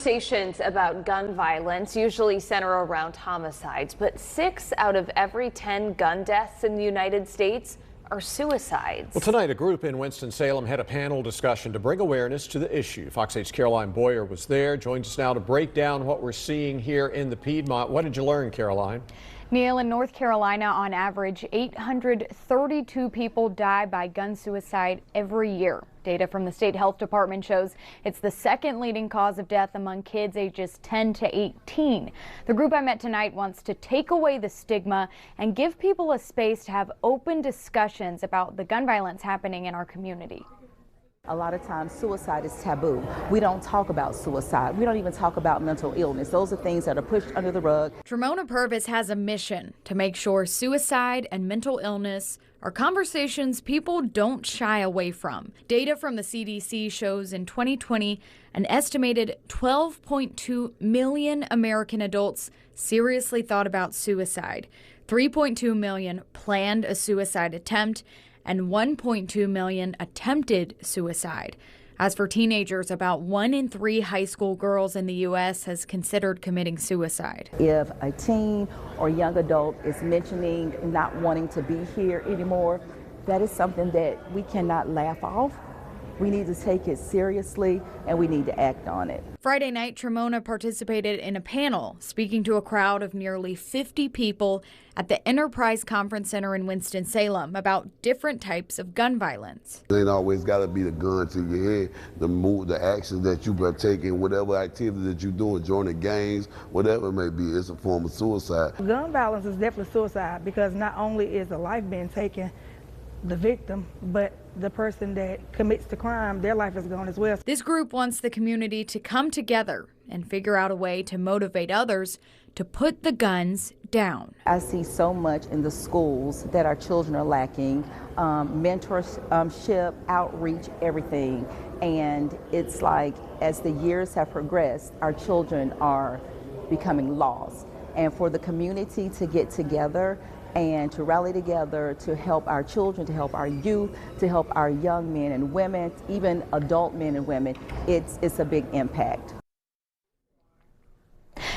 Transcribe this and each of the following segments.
Conversations about gun violence usually center around homicides, but 6 out of every 10 gun deaths in the United States are suicides. Well, tonight, a group in Winston-Salem had a panel discussion to bring awareness to the issue. Fox 8's Caroline Boyer was there, joins us now to break down what we're seeing here in the Piedmont. What did you learn, Caroline? Neil, in North Carolina, on average, 832 people die by gun suicide every year. Data from the state health department shows it's the second leading cause of death among kids ages 10 to 18. The group I met tonight wants to take away the stigma and give people a space to have open discussions about the gun violence happening in our community. A lot of times suicide is taboo. We don't talk about suicide. We don't even talk about mental illness. Those are things that are pushed under the rug. Tremona Purvis has a mission to make sure suicide and mental illness are conversations people don't shy away from. Data from the CDC shows in 2020, an estimated 12.2 million American adults seriously thought about suicide. 3.2 million planned a suicide attempt, and 1.2 million attempted suicide. As for teenagers, about 1 in 3 high school girls in the U.S. has considered committing suicide. If a teen or young adult is mentioning not wanting to be here anymore, that is something that we cannot laugh off. We need to take it seriously and we need to act on it. Friday night, Tremona participated in a panel speaking to a crowd of nearly 50 people at the Enterprise Conference Center in Winston-Salem about different types of gun violence. It ain't always got to be the gun to your head, the actions that you are taking, whatever activity that you're doing, joining gangs, whatever it may be, it's a form of suicide. Gun violence is definitely suicide because not only is a life being taken, the victim, but the person that commits the crime, their life is gone as well. This group wants the community to come together and figure out a way to motivate others to put the guns down. I see so much in the schools that our children are lacking, mentorship, outreach, everything. And it's like as the years have progressed, our children are becoming lost. And for the community to get together and to rally together to help our children, to help our youth, to help our young men and women, even adult men and women, it's a big impact.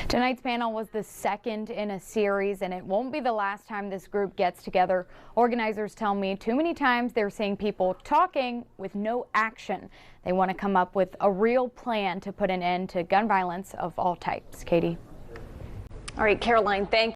Tonight's panel was the second in a series, and it won't be the last time this group gets together. Organizers tell me too many times they're seeing people talking with no action. They want to come up with a real plan to put an end to gun violence of all types. Katie. All right, Caroline, thank you.